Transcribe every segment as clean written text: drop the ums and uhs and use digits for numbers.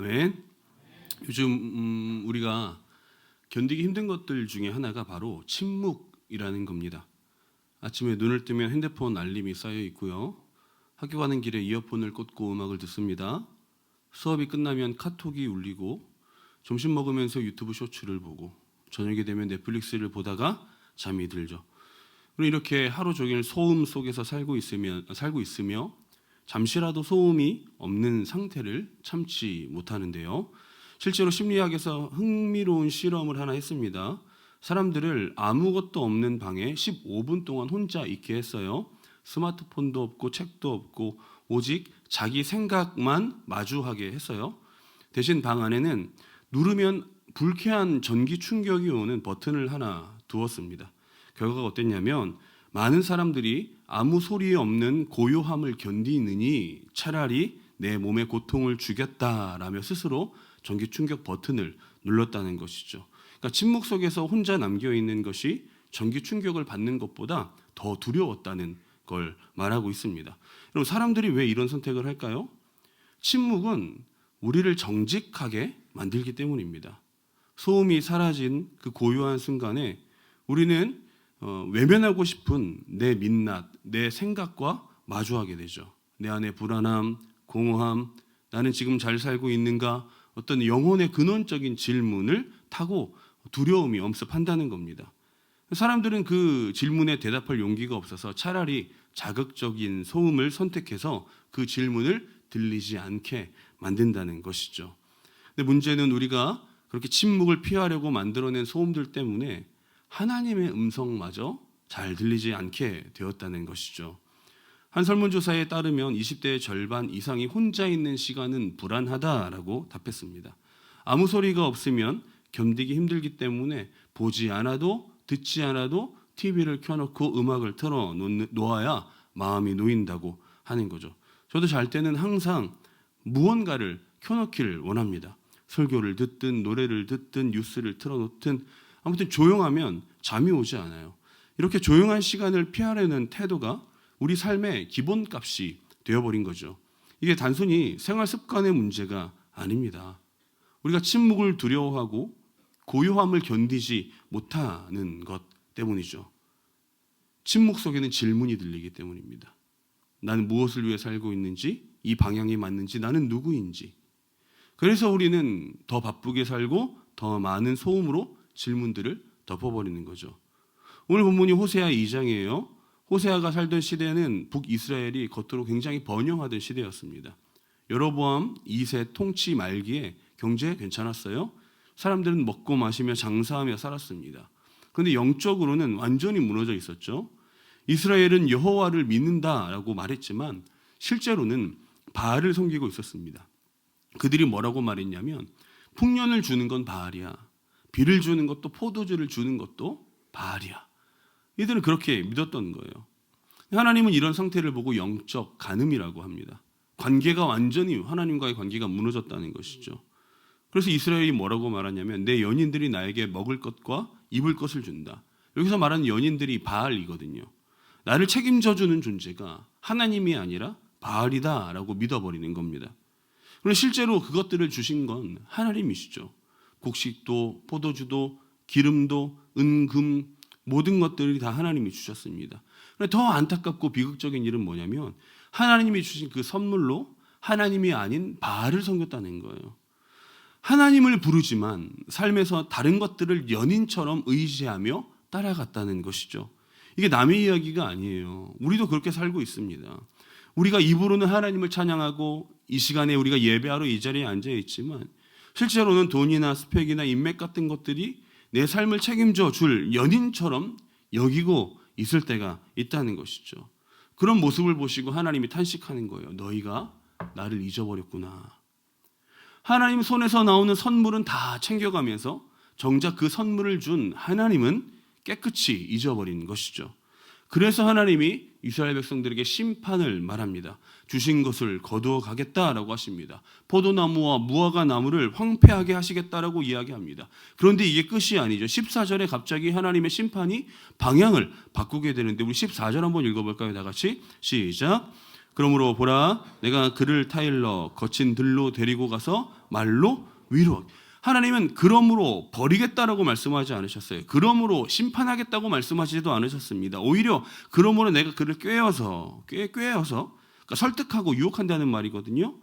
아멘. 요즘 우리가 견디기 힘든 것들 중에 하나가 바로 침묵이라는 겁니다. 아침에 눈을 뜨면 핸드폰 알림이 쌓여 있고요. 학교 가는 길에 이어폰을 꽂고 음악을 듣습니다. 수업이 끝나면 카톡이 울리고, 점심 먹으면서 유튜브 쇼츠를 보고, 저녁이 되면 넷플릭스를 보다가 잠이 들죠. 그리고 이렇게 하루 종일 소음 속에서 살고 있으며 잠시라도 소음이 없는 상태를 참지 못하는데요. 실제로 심리학에서 흥미로운 실험을 하나 했습니다. 사람들을 아무것도 없는 방에 15분 동안 혼자 있게 했어요. 스마트폰도 없고 책도 없고 오직 자기 생각만 마주하게 했어요. 대신 방 안에는 누르면 불쾌한 전기 충격이 오는 버튼을 하나 두었습니다. 결과가 어땠냐면 많은 사람들이 아무 소리 없는 고요함을 견디느니 차라리 내 몸에 고통을 주겠다라며 스스로 전기 충격 버튼을 눌렀다는 것이죠. 그러니까 침묵 속에서 혼자 남겨 있는 것이 전기 충격을 받는 것보다 더 두려웠다는 걸 말하고 있습니다. 그럼 사람들이 왜 이런 선택을 할까요? 침묵은 우리를 정직하게 만들기 때문입니다. 소음이 사라진 그 고요한 순간에 우리는 외면하고 싶은 내 민낯, 내 생각과 마주하게 되죠. 내 안에 불안함, 공허함, 나는 지금 잘 살고 있는가, 어떤 영혼의 근원적인 질문을 타고 두려움이 엄습한다는 겁니다. 사람들은 그 질문에 대답할 용기가 없어서 차라리 자극적인 소음을 선택해서 그 질문을 들리지 않게 만든다는 것이죠. 근데 문제는 우리가 그렇게 침묵을 피하려고 만들어낸 소음들 때문에 하나님의 음성마저 잘 들리지 않게 되었다는 것이죠. 한 설문조사에 따르면 20대의 절반 이상이 혼자 있는 시간은 불안하다라고 답했습니다. 아무 소리가 없으면 견디기 힘들기 때문에 보지 않아도 듣지 않아도 TV를 켜놓고 음악을 틀어 놓아야 마음이 놓인다고 하는 거죠. 저도 잘 때는 항상 무언가를 켜놓기를 원합니다. 설교를 듣든 노래를 듣든 뉴스를 틀어놓든 아무튼 조용하면 잠이 오지 않아요. 이렇게 조용한 시간을 피하려는 태도가 우리 삶의 기본값이 되어버린 거죠. 이게 단순히 생활 습관의 문제가 아닙니다. 우리가 침묵을 두려워하고 고요함을 견디지 못하는 것 때문이죠. 침묵 속에는 질문이 들리기 때문입니다. 나는 무엇을 위해 살고 있는지, 이 방향이 맞는지, 나는 누구인지. 그래서 우리는 더 바쁘게 살고 더 많은 소음으로 질문들을 덮어버리는 거죠. 오늘 본문이 호세아 2장이에요. 호세아가 살던 시대는 북이스라엘이 겉으로 굉장히 번영하던 시대였습니다. 여로보암 2세 통치 말기에 경제 괜찮았어요. 사람들은 먹고 마시며 장사하며 살았습니다. 그런데 영적으로는 완전히 무너져 있었죠. 이스라엘은 여호와를 믿는다라고 말했지만 실제로는 바알을 섬기고 있었습니다. 그들이 뭐라고 말했냐면 풍년을 주는 건 바알이야. 비를 주는 것도 포도주를 주는 것도 바알이야. 이들은 그렇게 믿었던 거예요. 하나님은 이런 상태를 보고 영적 간음이라고 합니다. 관계가 완전히 하나님과의 관계가 무너졌다는 것이죠. 그래서 이스라엘이 뭐라고 말하냐면 내 연인들이 나에게 먹을 것과 입을 것을 준다. 여기서 말하는 연인들이 바알이거든요. 나를 책임져 주는 존재가 하나님이 아니라 바알이다라고 믿어버리는 겁니다. 그런데 실제로 그것들을 주신 건 하나님이시죠. 곡식도 포도주도 기름도 은금 모든 것들이 다 하나님이 주셨습니다. 그런데 더 안타깝고 비극적인 일은 뭐냐면 하나님이 주신 그 선물로 하나님이 아닌 바알을 섬겼다는 거예요. 하나님을 부르지만 삶에서 다른 것들을 연인처럼 의지하며 따라갔다는 것이죠. 이게 남의 이야기가 아니에요. 우리도 그렇게 살고 있습니다. 우리가 입으로는 하나님을 찬양하고 이 시간에 우리가 예배하러 이 자리에 앉아 있지만 실제로는 돈이나 스펙이나 인맥 같은 것들이 내 삶을 책임져 줄 연인처럼 여기고 있을 때가 있다는 것이죠. 그런 모습을 보시고 하나님이 탄식하는 거예요. 너희가 나를 잊어버렸구나. 하나님 손에서 나오는 선물은 다 챙겨가면서 정작 그 선물을 준 하나님은 깨끗이 잊어버린 것이죠. 그래서 하나님이 이스라엘 백성들에게 심판을 말합니다. 주신 것을 거두어 가겠다라고 하십니다. 포도나무와 무화과 나무를 황폐하게 하시겠다라고 이야기합니다. 그런데 이게 끝이 아니죠. 14절에 갑자기 하나님의 심판이 방향을 바꾸게 되는데 우리 14절 한번 읽어볼까요? 다 같이 시작. 그러므로 보라, 내가 그를 타일러 거친 들로 데리고 가서 말로 위로. 하나님은 그러므로 버리겠다라고 말씀하지 않으셨어요. 그러므로 심판하겠다고 말씀하시지도 않으셨습니다. 오히려 그러므로 내가 그를 꾀어서 그러니까 설득하고 유혹한다는 말이거든요.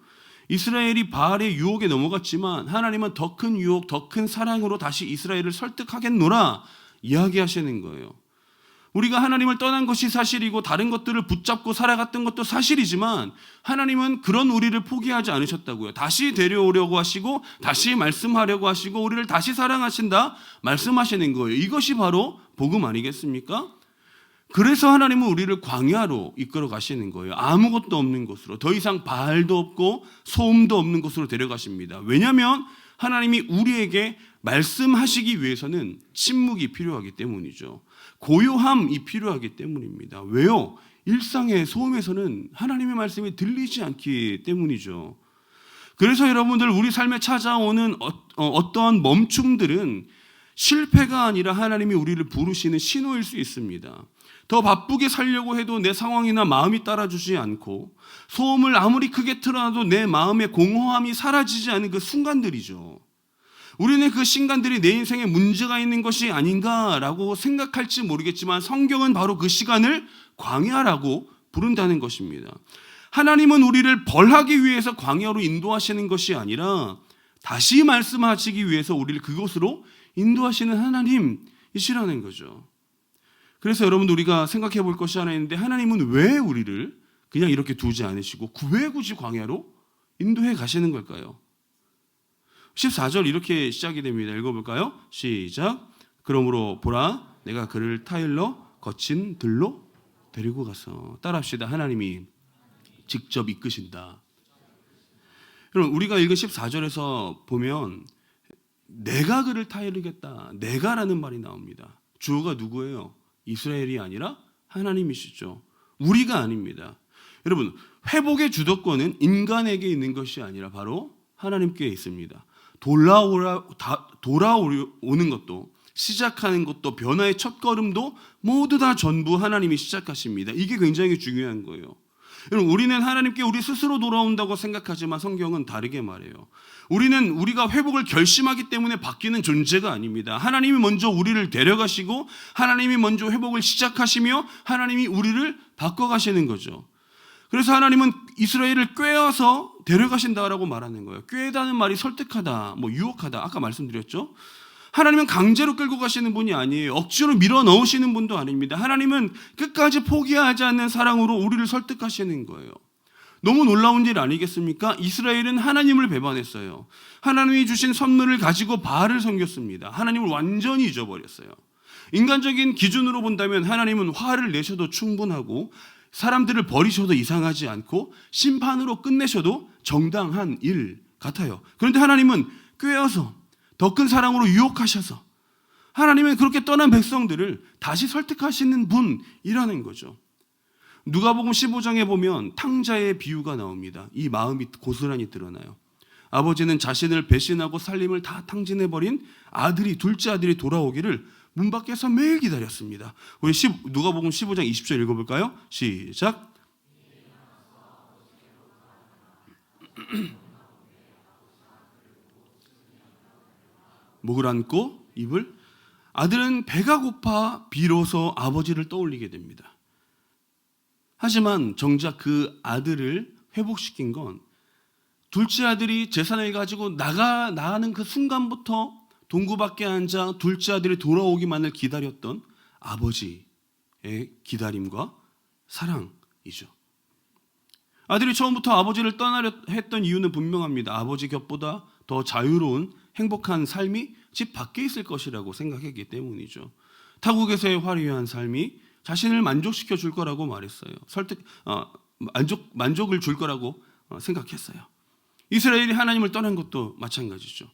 이스라엘이 바알의 유혹에 넘어갔지만 하나님은 더 큰 유혹, 더 큰 사랑으로 다시 이스라엘을 설득하겠노라 이야기하시는 거예요. 우리가 하나님을 떠난 것이 사실이고 다른 것들을 붙잡고 살아갔던 것도 사실이지만 하나님은 그런 우리를 포기하지 않으셨다고요. 다시 데려오려고 하시고 다시 말씀하려고 하시고 우리를 다시 사랑하신다 말씀하시는 거예요. 이것이 바로 복음 아니겠습니까? 그래서 하나님은 우리를 광야로 이끌어 가시는 거예요. 아무것도 없는 곳으로, 더 이상 바알도 없고 소음도 없는 곳으로 데려가십니다. 왜냐하면 하나님이 우리에게 말씀하시기 위해서는 침묵이 필요하기 때문이죠. 고요함이 필요하기 때문입니다. 왜요? 일상의 소음에서는 하나님의 말씀이 들리지 않기 때문이죠. 그래서 여러분들 우리 삶에 찾아오는 어떠한 멈춤들은 실패가 아니라 하나님이 우리를 부르시는 신호일 수 있습니다. 더 바쁘게 살려고 해도 내 상황이나 마음이 따라주지 않고 소음을 아무리 크게 틀어놔도 내 마음의 공허함이 사라지지 않은 그 순간들이죠. 우리는 그 순간들이 내 인생에 문제가 있는 것이 아닌가라고 생각할지 모르겠지만 성경은 바로 그 시간을 광야라고 부른다는 것입니다. 하나님은 우리를 벌하기 위해서 광야로 인도하시는 것이 아니라 다시 말씀하시기 위해서 우리를 그곳으로 인도하시는 하나님이시라는 거죠. 그래서 여러분 우리가 생각해 볼 것이 하나 있는데 하나님은 왜 우리를 그냥 이렇게 두지 않으시고 왜 굳이 광야로 인도해 가시는 걸까요? 14절 이렇게 시작이 됩니다. 읽어볼까요? 시작. 그러므로 보라, 내가 그를 타일러 거친 들로 데리고 가서. 따라합시다. 하나님이 직접 이끄신다. 여러분 우리가 읽은 14절에서 보면 내가 그를 타이르겠다. 내가라는 말이 나옵니다. 주어가 누구예요? 이스라엘이 아니라 하나님이시죠. 우리가 아닙니다. 여러분 회복의 주도권은 인간에게 있는 것이 아니라 바로 하나님께 있습니다. 돌아오는 것도 시작하는 것도 변화의 첫걸음도 모두 다 전부 하나님이 시작하십니다. 이게 굉장히 중요한 거예요. 여러분 우리는 하나님께 우리 스스로 돌아온다고 생각하지만 성경은 다르게 말해요. 우리는 우리가 회복을 결심하기 때문에 바뀌는 존재가 아닙니다. 하나님이 먼저 우리를 데려가시고 하나님이 먼저 회복을 시작하시며 하나님이 우리를 바꿔가시는 거죠. 그래서 하나님은 이스라엘을 꾀어서 데려가신다라고 말하는 거예요. 꾀다는 말이 설득하다, 유혹하다. 아까 말씀드렸죠. 하나님은 강제로 끌고 가시는 분이 아니에요. 억지로 밀어 넣으시는 분도 아닙니다. 하나님은 끝까지 포기하지 않는 사랑으로 우리를 설득하시는 거예요. 너무 놀라운 일 아니겠습니까? 이스라엘은 하나님을 배반했어요. 하나님이 주신 선물을 가지고 바알을 섬겼습니다. 하나님을 완전히 잊어버렸어요. 인간적인 기준으로 본다면 하나님은 화를 내셔도 충분하고 사람들을 버리셔도 이상하지 않고 심판으로 끝내셔도 정당한 일 같아요. 그런데 하나님은 꾀어서 더 큰 사랑으로 유혹하셔서 하나님은 그렇게 떠난 백성들을 다시 설득하시는 분이라는 거죠. 누가복음 15장에 보면 탕자의 비유가 나옵니다. 이 마음이 고스란히 드러나요. 아버지는 자신을 배신하고 살림을 다 탕진해버린 둘째 아들이 돌아오기를 문 밖에서 매일 기다렸습니다. 우리 누가복음 15장 20절 읽어볼까요? 시작. 목을 안고 입을. 아들은 배가 고파 비로소 아버지를 떠올리게 됩니다. 하지만 정작 그 아들을 회복시킨 건 둘째 아들이 재산을 가지고 나가는 그 순간부터 동구 밖에 앉아 둘째 아들이 돌아오기만을 기다렸던 아버지의 기다림과 사랑이죠. 아들이 처음부터 아버지를 떠나려 했던 이유는 분명합니다. 아버지 곁보다 더 자유로운 행복한 삶이 집 밖에 있을 것이라고 생각했기 때문이죠. 타국에서의 화려한 삶이 자신을 만족시켜 줄 거라고 말했어요. 만족을 줄 거라고 생각했어요. 이스라엘이 하나님을 떠난 것도 마찬가지죠.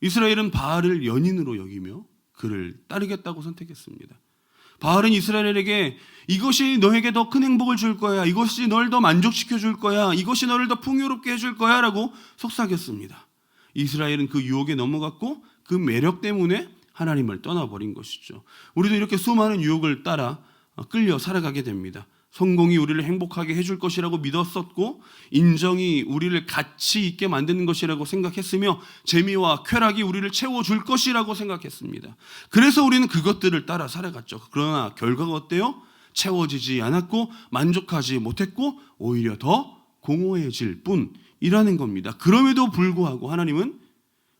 이스라엘은 바알을 연인으로 여기며 그를 따르겠다고 선택했습니다. 바알은 이스라엘에게 이것이 너에게 더 큰 행복을 줄 거야, 이것이 널 더 만족시켜 줄 거야, 이것이 너를 더 풍요롭게 해줄 거야 라고 속삭였습니다. 이스라엘은 그 유혹에 넘어갔고 그 매력 때문에 하나님을 떠나버린 것이죠. 우리도 이렇게 수많은 유혹을 따라 끌려 살아가게 됩니다. 성공이 우리를 행복하게 해줄 것이라고 믿었었고, 인정이 우리를 가치 있게 만드는 것이라고 생각했으며, 재미와 쾌락이 우리를 채워줄 것이라고 생각했습니다. 그래서 우리는 그것들을 따라 살아갔죠. 그러나 결과가 어때요? 채워지지 않았고 만족하지 못했고 오히려 더 공허해질 뿐이라는 겁니다. 그럼에도 불구하고 하나님은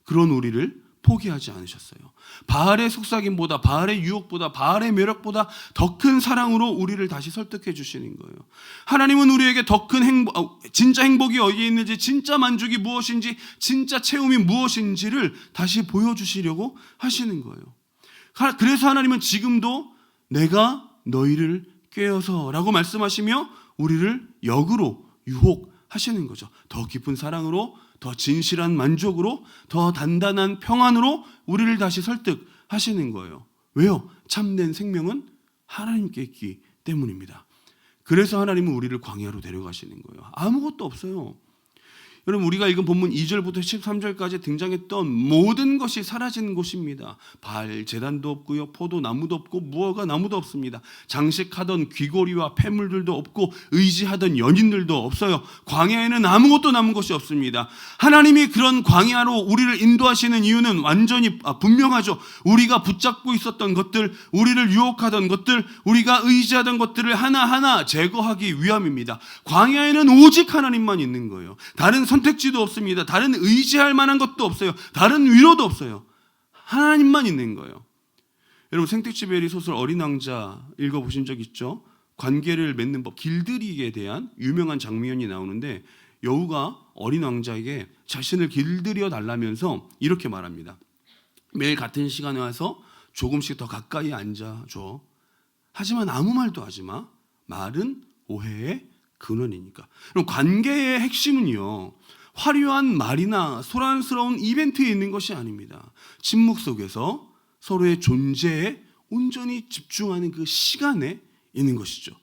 그런 우리를 포기하지 않으셨어요. 바알의 속삭임보다, 바알의 유혹보다, 바알의 매력보다 더 큰 사랑으로 우리를 다시 설득해 주시는 거예요. 하나님은 우리에게 더 큰 진짜 행복이 어디에 있는지, 진짜 만족이 무엇인지, 진짜 체험이 무엇인지를 다시 보여주시려고 하시는 거예요. 그래서 하나님은 지금도 내가 너희를 꾀어서 라고 말씀하시며 우리를 역으로 유혹하시는 거죠. 더 깊은 사랑으로, 더 진실한 만족으로, 더 단단한 평안으로 우리를 다시 설득하시는 거예요. 왜요? 참된 생명은 하나님께 있기 때문입니다. 그래서 하나님은 우리를 광야로 데려가시는 거예요. 아무것도 없어요. 여러분, 우리가 읽은 본문 2절부터 13절까지 등장했던 모든 것이 사라진 곳입니다. 바알 제단도 없고요, 포도나무도 없고 무화과 나무도 없습니다. 장식하던 귀고리와 폐물들도 없고 의지하던 연인들도 없어요. 광야에는 아무것도 남은 것이 없습니다. 하나님이 그런 광야로 우리를 인도하시는 이유는 완전히 분명하죠. 우리가 붙잡고 있었던 것들, 우리를 유혹하던 것들, 우리가 의지하던 것들을 하나하나 제거하기 위함입니다. 광야에는 오직 하나님만 있는 거예요. 다른 선택지도 없습니다. 다른 의지할 만한 것도 없어요. 다른 위로도 없어요. 하나님만 있는 거예요. 여러분, 생텍쥐베리 소설 어린 왕자 읽어보신 적 있죠? 관계를 맺는 법, 길들이기에 대한 유명한 장면이 나오는데, 여우가 어린 왕자에게 자신을 길들여 달라면서 이렇게 말합니다. 매일 같은 시간에 와서 조금씩 더 가까이 앉아줘. 하지만 아무 말도 하지 마. 말은 오해의 근원이니까. 그럼 관계의 핵심은요, 화려한 말이나 소란스러운 이벤트에 있는 것이 아닙니다. 침묵 속에서 서로의 존재에 온전히 집중하는 그 시간에 있는 것이죠.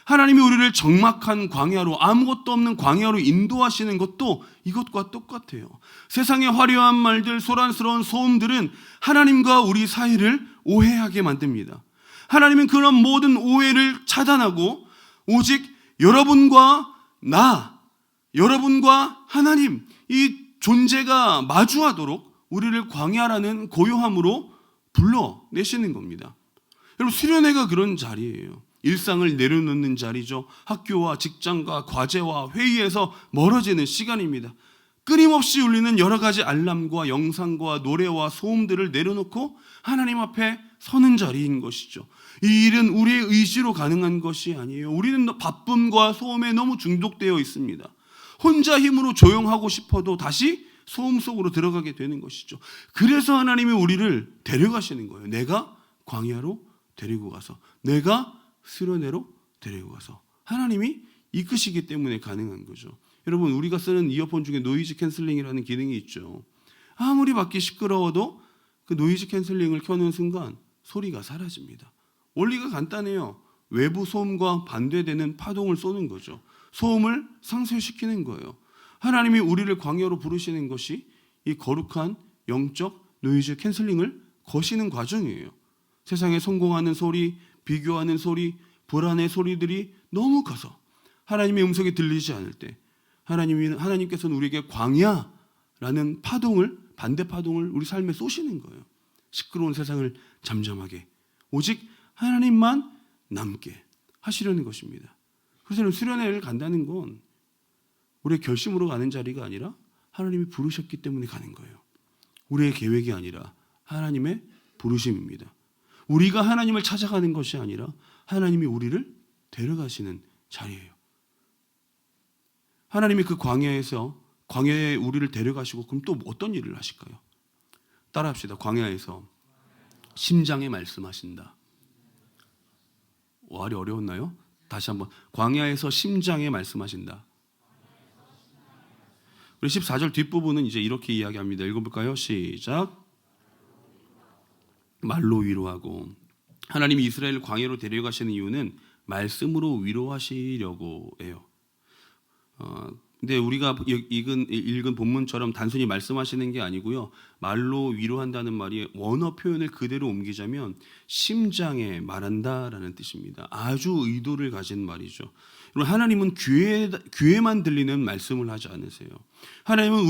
하나님이 우리를 적막한 광야로, 아무것도 없는 광야로 인도하시는 것도 이것과 똑같아요. 세상의 화려한 말들, 소란스러운 소음들은 하나님과 우리 사이를 오해하게 만듭니다. 하나님은 그런 모든 오해를 차단하고 오직 여러분과 나, 여러분과 하나님, 이 존재가 마주하도록 우리를 광야라는 고요함으로 불러내시는 겁니다. 여러분, 수련회가 그런 자리예요. 일상을 내려놓는 자리죠. 학교와 직장과 과제와 회의에서 멀어지는 시간입니다. 끊임없이 울리는 여러 가지 알람과 영상과 노래와 소음들을 내려놓고 하나님 앞에 서는 자리인 것이죠. 이 일은 우리의 의지로 가능한 것이 아니에요. 우리는 바쁨과 소음에 너무 중독되어 있습니다. 혼자 힘으로 조용하고 싶어도 다시 소음 속으로 들어가게 되는 것이죠. 그래서 하나님이 우리를 데려가시는 거예요. 내가 광야로 데리고 가서, 내가 수련회로 데리고 가서 하나님이 이끄시기 때문에 가능한 거죠. 여러분, 우리가 쓰는 이어폰 중에 노이즈 캔슬링이라는 기능이 있죠. 아무리 밖이 시끄러워도 그 노이즈 캔슬링을 켜는 순간 소리가 사라집니다. 원리가 간단해요. 외부 소음과 반대되는 파동을 쏘는 거죠. 소음을 상쇄시키는 거예요. 하나님이 우리를 광야로 부르시는 것이 이 거룩한 영적 노이즈 캔슬링을 거시는 과정이에요. 세상에 성공하는 소리, 비교하는 소리, 불안의 소리들이 너무 커서 하나님의 음성이 들리지 않을 때 하나님께서는 우리에게 광야라는 파동을, 반대 파동을 우리 삶에 쏘시는 거예요. 시끄러운 세상을 잠잠하게 오직 하나님만 남게 하시려는 것입니다. 그래서 수련회를 간다는 건 우리의 결심으로 가는 자리가 아니라 하나님이 부르셨기 때문에 가는 거예요. 우리의 계획이 아니라 하나님의 부르심입니다. 우리가 하나님을 찾아가는 것이 아니라 하나님이 우리를 데려가시는 자리예요. 하나님이 그 광야에 우리를 데려가시고 그럼 또 어떤 일을 하실까요? 따라합시다. 광야에서 심장에 말씀하신다. 말이 어려웠나요? 다시 한번. 광야에서 심장에 말씀하신다. 우리 14절 뒷부분은 이제 이렇게 이야기합니다. 읽어볼까요? 시작. 말로 위로하고. 하나님이 이스라엘을 광야로 데려가시는 이유는 말씀으로 위로하시려고 해요. 근데 우리가 읽은 본문처럼 단순히 말씀하시는 게 아니고요. 말로 위로한다는 말이 원어 표현을 그대로 옮기자면 심장에 말한다라는 뜻입니다. 아주 의도를 가진 말이죠. 하나님은 귀에만 들리는 말씀을 하지 않으세요. 하나님은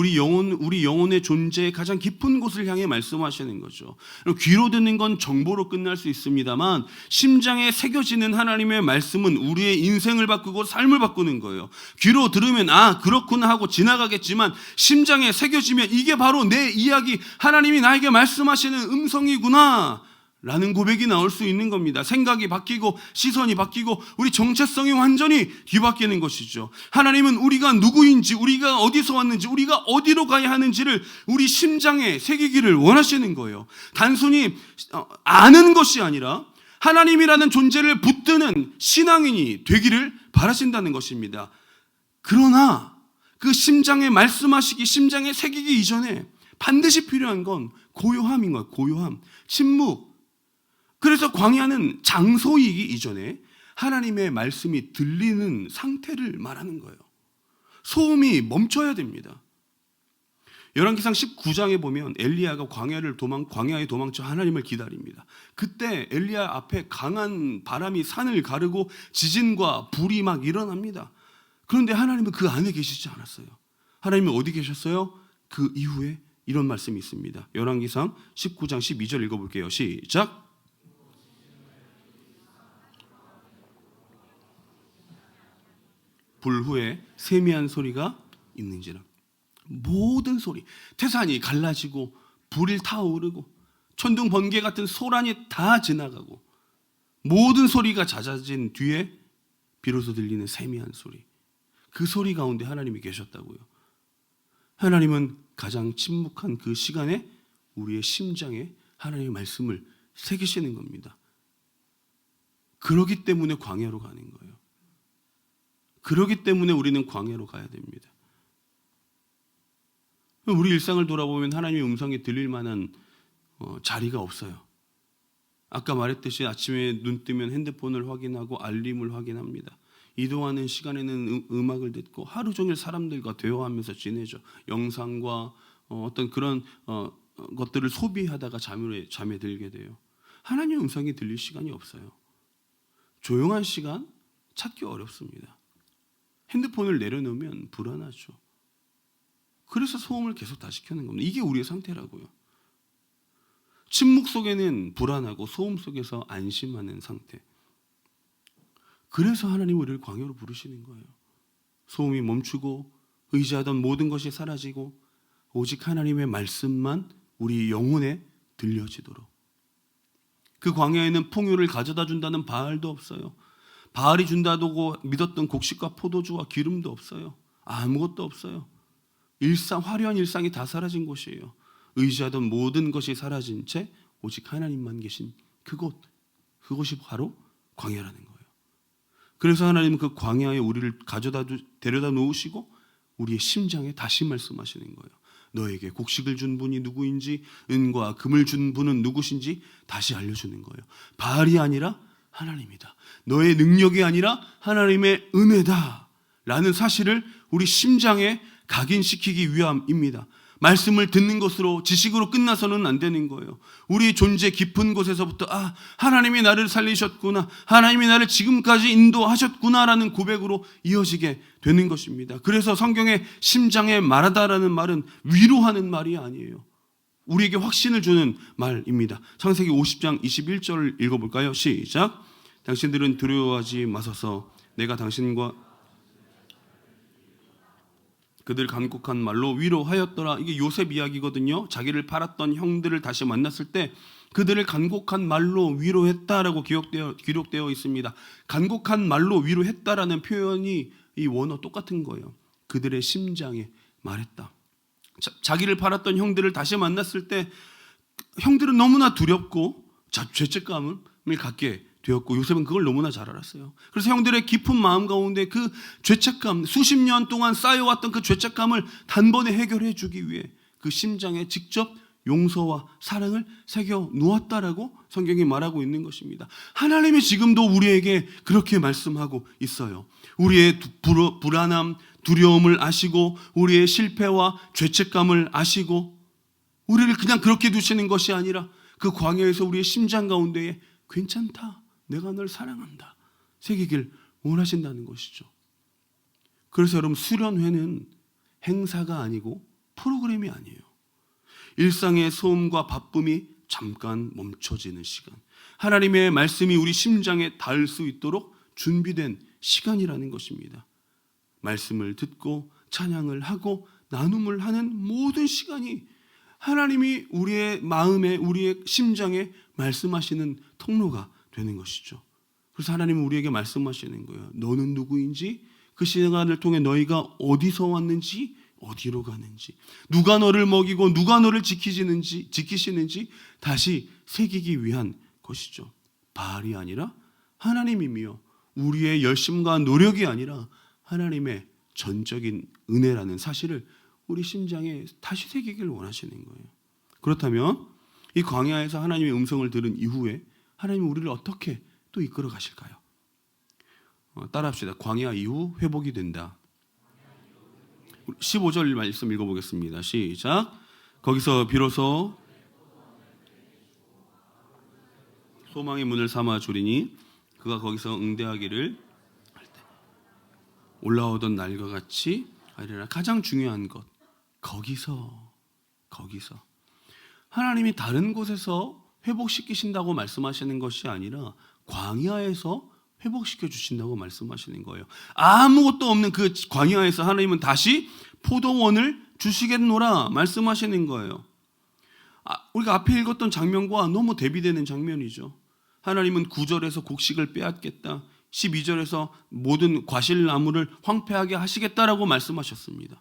우리 영혼의 존재의 가장 깊은 곳을 향해 말씀하시는 거죠. 귀로 듣는 건 정보로 끝날 수 있습니다만 심장에 새겨지는 하나님의 말씀은 우리의 인생을 바꾸고 삶을 바꾸는 거예요. 귀로 들으면 그렇구나 하고 지나가겠지만 심장에 새겨지면 이게 바로 내 이야기, 하나님이 나에게 말씀하시는 음성이구나 라는 고백이 나올 수 있는 겁니다. 생각이 바뀌고 시선이 바뀌고 우리 정체성이 완전히 뒤바뀌는 것이죠. 하나님은 우리가 누구인지, 우리가 어디서 왔는지, 우리가 어디로 가야 하는지를 우리 심장에 새기기를 원하시는 거예요. 단순히 아는 것이 아니라 하나님이라는 존재를 붙드는 신앙인이 되기를 바라신다는 것입니다. 그러나 그 심장에 말씀하시기, 심장에 새기기 이전에 반드시 필요한 건 고요함인 거예요. 고요함, 침묵. 그래서 광야는 장소이기 이전에 하나님의 말씀이 들리는 상태를 말하는 거예요. 소음이 멈춰야 됩니다. 열왕기상 19장에 보면 엘리야가 광야에 도망쳐 하나님을 기다립니다. 그때 엘리야 앞에 강한 바람이 산을 가르고 지진과 불이 막 일어납니다. 그런데 하나님은 그 안에 계시지 않았어요. 하나님은 어디 계셨어요? 그 이후에 이런 말씀이 있습니다. 열왕기상 19장 12절 읽어볼게요. 시작. 불 후에 세미한 소리가 있는지라. 모든 소리, 태산이 갈라지고 불이 타오르고 천둥 번개 같은 소란이 다 지나가고 모든 소리가 잦아진 뒤에 비로소 들리는 세미한 소리, 그 소리 가운데 하나님이 계셨다고요. 하나님은 가장 침묵한 그 시간에 우리의 심장에 하나님의 말씀을 새기시는 겁니다. 그러기 때문에 광야로 가는 거예요. 그러기 때문에 우리는 광야로 가야 됩니다. 우리 일상을 돌아보면 하나님의 음성이 들릴 만한 자리가 없어요. 아까 말했듯이 아침에 눈 뜨면 핸드폰을 확인하고 알림을 확인합니다. 이동하는 시간에는 음악을 듣고 하루 종일 사람들과 대화하면서 지내죠. 영상과 어떤 그런 것들을 소비하다가 잠에 들게 돼요. 하나님의 음성이 들릴 시간이 없어요. 조용한 시간 찾기 어렵습니다. 핸드폰을 내려놓으면 불안하죠. 그래서 소음을 계속 다 시켜는 겁니다. 이게 우리의 상태라고요. 침묵 속에는 불안하고 소음 속에서 안심하는 상태. 그래서 하나님 우리를 광야로 부르시는 거예요. 소음이 멈추고 의지하던 모든 것이 사라지고 오직 하나님의 말씀만 우리 영혼에 들려지도록. 그 광야에는 풍요를 가져다 준다는 바알도 없어요. 바알이 준다고 믿었던 곡식과 포도주와 기름도 없어요. 아무것도 없어요. 화려한 일상이 다 사라진 곳이에요. 의지하던 모든 것이 사라진 채 오직 하나님만 계신 그곳이 바로 광야라는 거예요. 그래서 하나님은 그 광야에 우리를 데려다 놓으시고 우리의 심장에 다시 말씀하시는 거예요. 너에게 곡식을 준 분이 누구인지, 은과 금을 준 분은 누구신지 다시 알려주는 거예요. 바알이 아니라 하나님이다. 너의 능력이 아니라 하나님의 은혜다 라는 사실을 우리 심장에 각인시키기 위함입니다. 말씀을 듣는 것으로, 지식으로 끝나서는 안 되는 거예요. 우리 존재 깊은 곳에서부터 하나님이 나를 살리셨구나, 하나님이 나를 지금까지 인도하셨구나라는 고백으로 이어지게 되는 것입니다. 그래서 성경에 심장에 말하다라는 말은 위로하는 말이 아니에요. 우리에게 확신을 주는 말입니다. 창세기 50장 21절을 읽어볼까요? 시작. 당신들은 두려워하지 마소서. 내가 당신과 그들 간곡한 말로 위로하였더라. 이게 요셉 이야기거든요. 자기를 팔았던 형들을 다시 만났을 때 그들을 간곡한 말로 위로했다라고 기록되어 있습니다. 간곡한 말로 위로했다라는 표현이 이 원어 똑같은 거예요. 그들의 심장에 말했다. 자기를 팔았던 형들을 다시 만났을 때 형들은 너무나 두렵고 죄책감을 갖게 되었고 요셉은 그걸 너무나 잘 알았어요. 그래서 형들의 깊은 마음 가운데 그 죄책감, 수십 년 동안 쌓여왔던 그 죄책감을 단번에 해결해 주기 위해 그 심장에 직접 용서와 사랑을 새겨 놓았다라고 성경이 말하고 있는 것입니다. 하나님이 지금도 우리에게 그렇게 말씀하고 있어요. 우리의 불안함, 두려움을 아시고 우리의 실패와 죄책감을 아시고 우리를 그냥 그렇게 두시는 것이 아니라 그 광야에서 우리의 심장 가운데에 괜찮다, 내가 널 사랑한다 새기길 원하신다는 것이죠. 그래서 여러분, 수련회는 행사가 아니고 프로그램이 아니에요. 일상의 소음과 바쁨이 잠깐 멈춰지는 시간, 하나님의 말씀이 우리 심장에 닿을 수 있도록 준비된 시간이라는 것입니다. 말씀을 듣고 찬양을 하고 나눔을 하는 모든 시간이 하나님이 우리의 마음에, 우리의 심장에 말씀하시는 통로가 되는 것이죠. 그래서 하나님은 우리에게 말씀하시는 거예요. 너는 누구인지, 그 시간을 통해 너희가 어디서 왔는지, 어디로 가는지, 누가 너를 먹이고 누가 너를 지키시는지 다시 새기기 위한 것이죠. 바알이 아니라 하나님이며 우리의 열심과 노력이 아니라 하나님의 전적인 은혜라는 사실을 우리 심장에 다시 새기길 원하시는 거예요. 그렇다면 이 광야에서 하나님의 음성을 들은 이후에 하나님은 우리를 어떻게 또 이끌어 가실까요? 따라합시다. 광야 이후 회복이 된다. 15절 말씀 읽어보겠습니다. 시작. 거기서 비로소 소망의 문을 삼아 주리니 그가 거기서 응대하기를 할 때 올라오던 날과 같이 하리라. 가장 중요한 것, 거기서 하나님이 다른 곳에서 회복시키신다고 말씀하시는 것이 아니라 광야에서 회복시켜 주신다고 말씀하시는 거예요. 아무것도 없는 그 광야에서 하나님은 다시 포도원을 주시겠노라 말씀하시는 거예요. 우리가 앞에 읽었던 장면과 너무 대비되는 장면이죠. 하나님은 9절에서 곡식을 빼앗겠다, 12절에서 모든 과실나무를 황폐하게 하시겠다라고 말씀하셨습니다.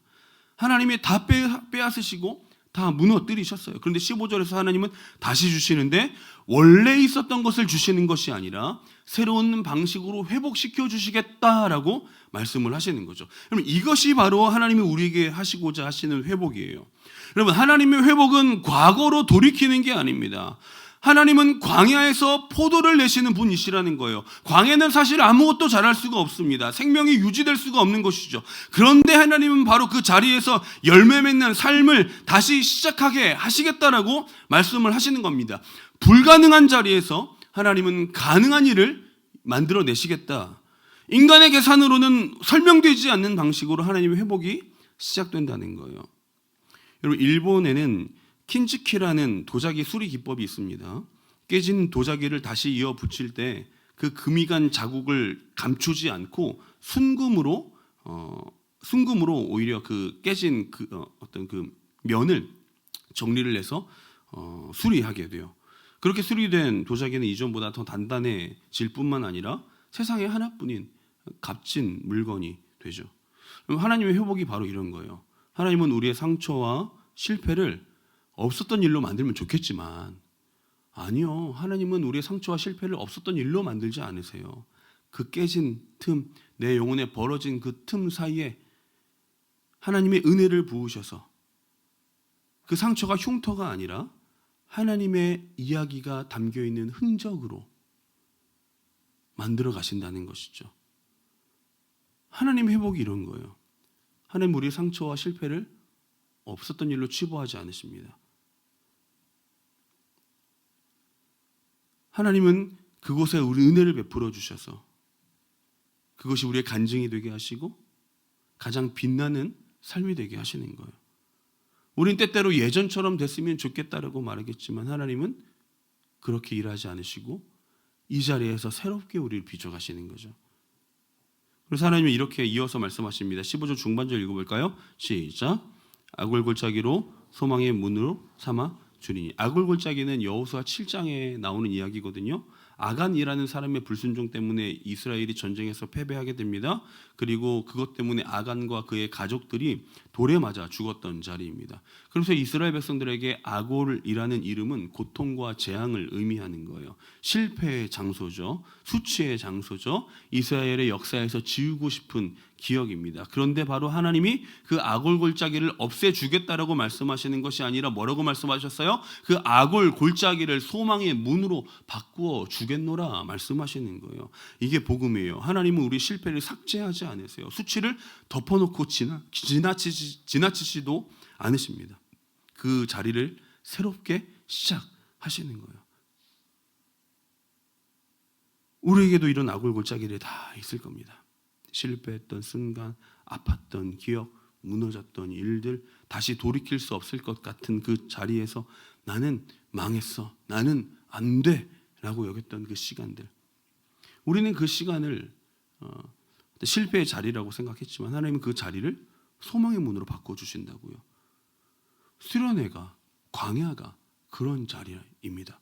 하나님이 다 빼앗으시고 다 무너뜨리셨어요. 그런데 15절에서 하나님은 다시 주시는데 원래 있었던 것을 주시는 것이 아니라 새로운 방식으로 회복시켜 주시겠다라고 말씀을 하시는 거죠. 여러분, 이것이 바로 하나님이 우리에게 하시고자 하시는 회복이에요. 여러분, 하나님의 회복은 과거로 돌이키는 게 아닙니다. 하나님은 광야에서 포도를 내시는 분이시라는 거예요. 광야는 사실 아무것도 자랄 수가 없습니다. 생명이 유지될 수가 없는 것이죠. 그런데 하나님은 바로 그 자리에서 열매 맺는 삶을 다시 시작하게 하시겠다라고 말씀을 하시는 겁니다. 불가능한 자리에서 하나님은 가능한 일을 만들어내시겠다. 인간의 계산으로는 설명되지 않는 방식으로 하나님의 회복이 시작된다는 거예요. 여러분, 일본에는 킨즈키라는 도자기 수리 기법이 있습니다. 깨진 도자기를 다시 이어 붙일 때 그 금이 간 자국을 감추지 않고 순금으로 오히려 그 깨진 어떤 그 면을 정리를 해서 수리하게 돼요. 그렇게 수리된 도자기는 이전보다 더 단단해질 뿐만 아니라 세상에 하나뿐인 값진 물건이 되죠. 그럼 하나님의 회복이 바로 이런 거예요. 하나님은 우리의 상처와 실패를 없었던 일로 만들면 좋겠지만 아니요, 하나님은 우리의 상처와 실패를 없었던 일로 만들지 않으세요. 그 깨진 틈, 내 영혼에 벌어진 그 틈 사이에 하나님의 은혜를 부으셔서 그 상처가 흉터가 아니라 하나님의 이야기가 담겨있는 흔적으로 만들어 가신다는 것이죠. 하나님 회복이 이런 거예요. 하나님 우리의 상처와 실패를 없었던 일로 치부하지 않으십니다. 하나님은 그곳에 우리 은혜를 베풀어 주셔서 그것이 우리의 간증이 되게 하시고 가장 빛나는 삶이 되게 하시는 거예요. 우린 때때로 예전처럼 됐으면 좋겠다라고 말하겠지만 하나님은 그렇게 일하지 않으시고 이 자리에서 새롭게 우리를 빚어가시는 거죠. 그래서 하나님은 이렇게 이어서 말씀하십니다. 15절 중반절 읽어볼까요? 시작. 아골골짜기로 소망의 문으로 삼아 주리니. 아골골짜기는 여호수아 7장에 나오는 이야기거든요. 아간이라는 사람의 불순종 때문에 이스라엘이 전쟁에서 패배하게 됩니다. 그리고 그것 때문에 아간과 그의 가족들이 돌에 맞아 죽었던 자리입니다. 그래서 이스라엘 백성들에게 아골이라는 이름은 고통과 재앙을 의미하는 거예요. 실패의 장소죠. 수치의 장소죠. 이스라엘의 역사에서 지우고 싶은 기억입니다. 그런데 바로 하나님이 그 악골 골짜기를 없애주겠다라고 말씀하시는 것이 아니라 뭐라고 말씀하셨어요? 그 악골 골짜기를 소망의 문으로 바꾸어 주겠노라 말씀하시는 거예요. 이게 복음이에요. 하나님은 우리 실패를 삭제하지 않으세요. 수치를 덮어놓고 지나치지도 않으십니다. 그 자리를 새롭게 시작하시는 거예요. 우리에게도 이런 악골 골짜기들이 다 있을 겁니다. 실패했던 순간, 아팠던 기억, 무너졌던 일들, 다시 돌이킬 수 없을 것 같은 그 자리에서 나는 망했어, 나는 안 돼 라고 여겼던 그 시간들. 우리는 그 시간을 실패의 자리라고 생각했지만 하나님은 그 자리를 소망의 문으로 바꿔주신다고요. 수련회가, 광야가 그런 자리입니다.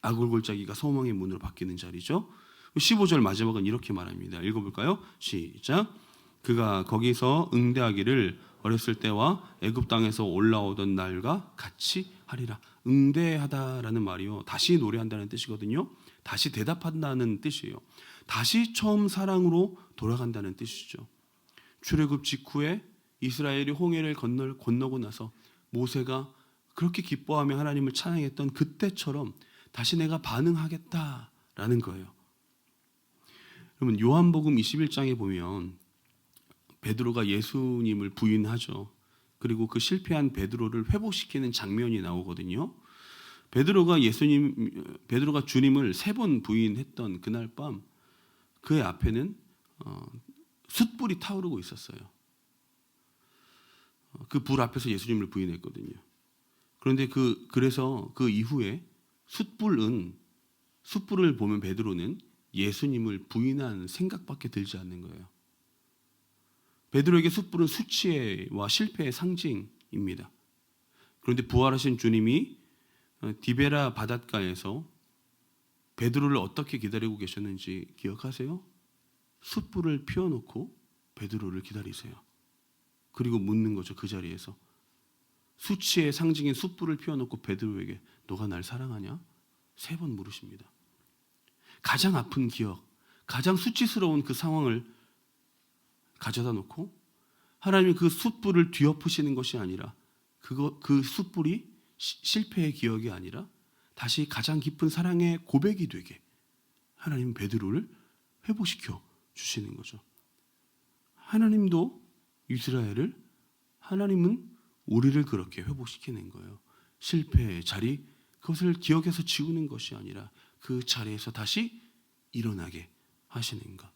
악골 골짜기가 소망의 문으로 바뀌는 자리죠. 15절 마지막은 이렇게 말합니다. 읽어볼까요? 시작. 그가 거기서 응대하기를 어렸을 때와 애굽 땅에서 올라오던 날과 같이 하리라. 응대하다라는 말이요, 다시 노래한다는 뜻이거든요. 다시 대답한다는 뜻이에요. 다시 처음 사랑으로 돌아간다는 뜻이죠. 출애굽 직후에 이스라엘이 홍해를 건너고 나서 모세가 그렇게 기뻐하며 하나님을 찬양했던 그때처럼 다시 내가 반응하겠다라는 거예요. 여러분, 요한복음 21장에 보면 베드로가 예수님을 부인하죠. 그리고 그 실패한 베드로를 회복시키는 장면이 나오거든요. 베드로가 주님을 3번 부인했던 그날 밤 그의 앞에는 숯불이 타오르고 있었어요. 그 불 앞에서 예수님을 부인했거든요. 그런데 그래서 그 이후에 숯불을 보면 베드로는 예수님을 부인한 생각밖에 들지 않는 거예요. 베드로에게 숯불은 수치와 실패의 상징입니다. 그런데 부활하신 주님이 디베라 바닷가에서 베드로를 어떻게 기다리고 계셨는지 기억하세요? 숯불을 피워놓고 베드로를 기다리세요. 그리고 묻는 거죠. 그 자리에서 수치의 상징인 숯불을 피워놓고 베드로에게 너가 날 사랑하냐? 3번 물으십니다. 가장 아픈 기억, 가장 수치스러운 그 상황을 가져다 놓고 하나님이 그 숯불을 뒤엎으시는 것이 아니라 그 숯불이 실패의 기억이 아니라 다시 가장 깊은 사랑의 고백이 되게 하나님은 베드로를 회복시켜 주시는 거죠. 하나님도 이스라엘을, 하나님은 우리를 그렇게 회복시키는 거예요. 실패의 자리, 그것을 기억해서 지우는 것이 아니라 그 자리에서 다시 일어나게 하시는 것.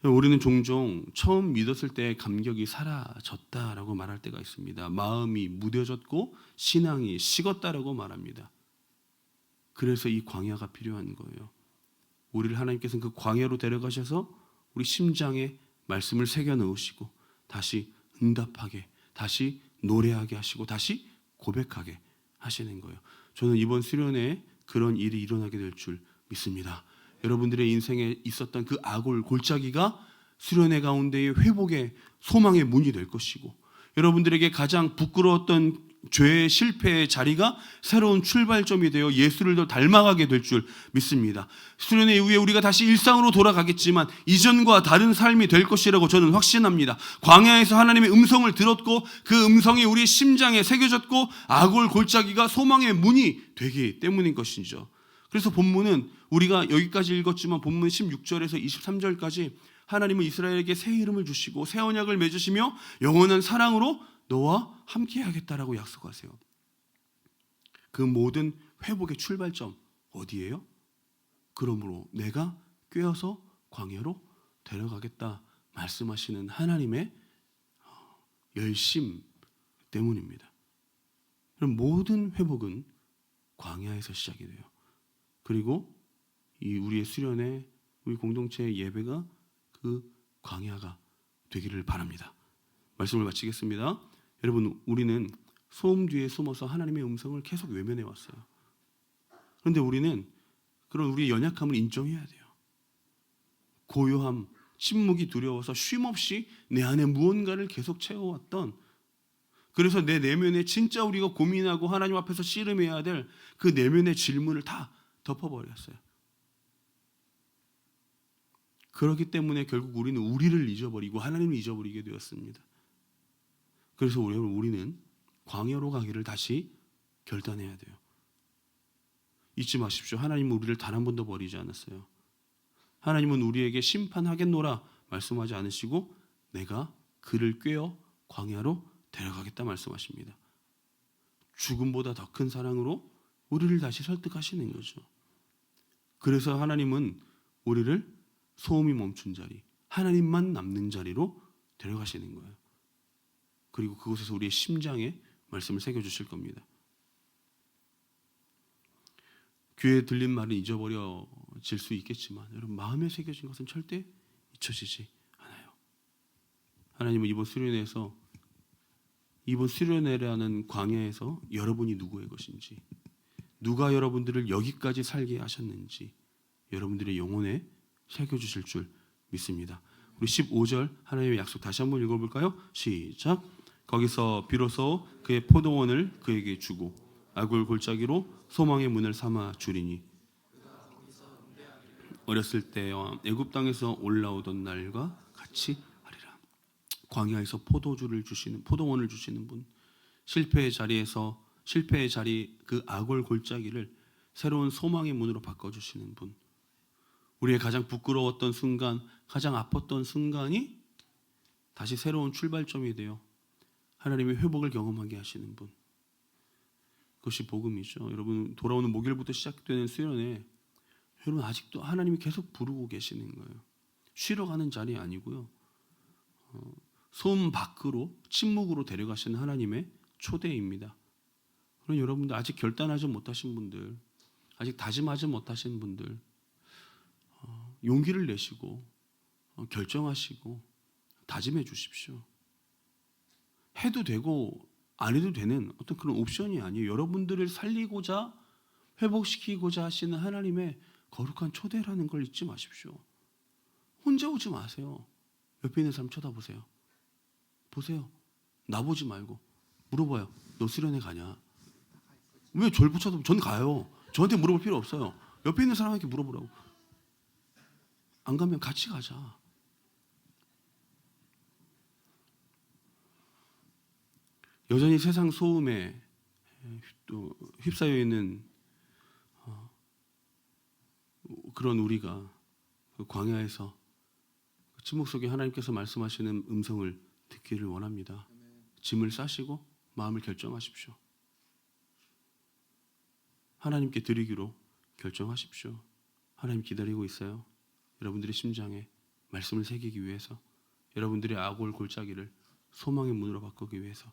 우리는 종종 처음 믿었을 때의 감격이 사라졌다라고 말할 때가 있습니다. 마음이 무뎌졌고 신앙이 식었다라고 말합니다. 그래서 이 광야가 필요한 거예요. 우리를 하나님께서는 그 광야로 데려가셔서 우리 심장에 말씀을 새겨 넣으시고 다시 응답하게, 다시 노래하게 하시고 다시 고백하게 하시는 거예요. 저는 이번 수련회에 그런 일이 일어나게 될 줄 믿습니다. 여러분들의 인생에 있었던 그 악골 골짜기가 수련회 가운데의 회복의 소망의 문이 될 것이고, 여러분들에게 가장 부끄러웠던 죄의 실패의 자리가 새로운 출발점이 되어 예수를 더 닮아가게 될 줄 믿습니다. 수련회 이후에 우리가 다시 일상으로 돌아가겠지만 이전과 다른 삶이 될 것이라고 저는 확신합니다. 광야에서 하나님의 음성을 들었고 그 음성이 우리 심장에 새겨졌고 악골 골짜기가 소망의 문이 되기 때문인 것이죠. 그래서 본문은 우리가 여기까지 읽었지만 본문 16절에서 23절까지 하나님은 이스라엘에게 새 이름을 주시고 새 언약을 맺으시며 영원한 사랑으로 너와 함께 하겠다라고 약속하세요. 그 모든 회복의 출발점 어디예요? 그러므로 내가 꿰어서 광야로 데려가겠다 말씀하시는 하나님의 열심 때문입니다. 그럼 모든 회복은 광야에서 시작이 돼요. 그리고 이 우리의 수련회, 우리 공동체의 예배가 그 광야가 되기를 바랍니다. 말씀을 마치겠습니다. 여러분, 우리는 소음 뒤에 숨어서 하나님의 음성을 계속 외면해 왔어요. 그런데 우리는 그런 우리의 연약함을 인정해야 돼요. 고요함, 침묵이 두려워서 쉼없이 내 안에 무언가를 계속 채워왔던, 그래서 내 내면에 진짜 우리가 고민하고 하나님 앞에서 씨름해야 될 그 내면의 질문을 다 덮어버렸어요. 그렇기 때문에 결국 우리는 우리를 잊어버리고 하나님을 잊어버리게 되었습니다. 그래서 우리는 광야로 가기를 다시 결단해야 돼요. 잊지 마십시오. 하나님은 우리를 단 한 번도 버리지 않았어요. 하나님은 우리에게 심판하겠노라 말씀하지 않으시고 내가 그를 꿰어 광야로 데려가겠다 말씀하십니다. 죽음보다 더 큰 사랑으로 우리를 다시 설득하시는 거죠. 그래서 하나님은 우리를 소음이 멈춘 자리, 하나님만 남는 자리로 데려가시는 거예요. 그리고 그곳에서 우리의 심장에 말씀을 새겨주실 겁니다. 귀에 들린 말은 잊어버려질 수 있겠지만 여러분 마음에 새겨진 것은 절대 잊혀지지 않아요. 하나님은 이번 수련회라는 광야에서 여러분이 누구의 것인지, 누가 여러분들을 여기까지 살게 하셨는지 여러분들의 영혼에 새겨주실 줄 믿습니다. 우리 15절 하나님의 약속 다시 한번 읽어볼까요? 시작. 거기서 비로소 그의 포도원을 그에게 주고 아굴 골짜기로 소망의 문을 삼아 주리니 어렸을 때와 애굽 땅에서 올라오던 날과 같이 하리라. 광야에서 포도원을 주시는 분, 실패의 자리 그 아골 골짜기를 새로운 소망의 문으로 바꿔주시는 분, 우리의 가장 부끄러웠던 순간, 가장 아팠던 순간이 다시 새로운 출발점이 되어 하나님의 회복을 경험하게 하시는 분, 그것이 복음이죠. 여러분 돌아오는 목요일부터 시작되는 수련회, 여러분 아직도 하나님이 계속 부르고 계시는 거예요. 쉬러 가는 자리 아니고요. 소음 밖으로 침묵으로 데려가시는 하나님의 초대입니다. 그럼 여러분들 아직 결단하지 못하신 분들, 아직 다짐하지 못하신 분들 용기를 내시고 결정하시고 다짐해 주십시오. 해도 되고 안 해도 되는 어떤 그런 옵션이 아니에요. 여러분들을 살리고자 회복시키고자 하시는 하나님의 거룩한 초대라는 걸 잊지 마십시오. 혼자 오지 마세요. 옆에 있는 사람 쳐다보세요. 보세요. 나보지 말고 물어봐요. 너 수련회 가냐? 왜 저를 붙여도 전 가요. 저한테 물어볼 필요 없어요. 옆에 있는 사람에게 물어보라고. 안 가면 같이 가자. 여전히 세상 소음에 또 휩싸여 있는 그런 우리가 그 광야에서 침묵 속에 하나님께서 말씀하시는 음성을 듣기를 원합니다. 짐을 싸시고 마음을 결정하십시오. 하나님께 드리기로 결정하십시오. 하나님 기다리고 있어요. 여러분들의 심장에 말씀을 새기기 위해서, 여러분들의 아골 골짜기를 소망의 문으로 바꾸기 위해서,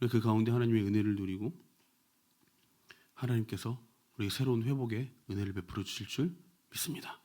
우리 그 가운데 하나님의 은혜를 누리고 하나님께서 우리 새로운 회복의 은혜를 베풀어 주실 줄 믿습니다.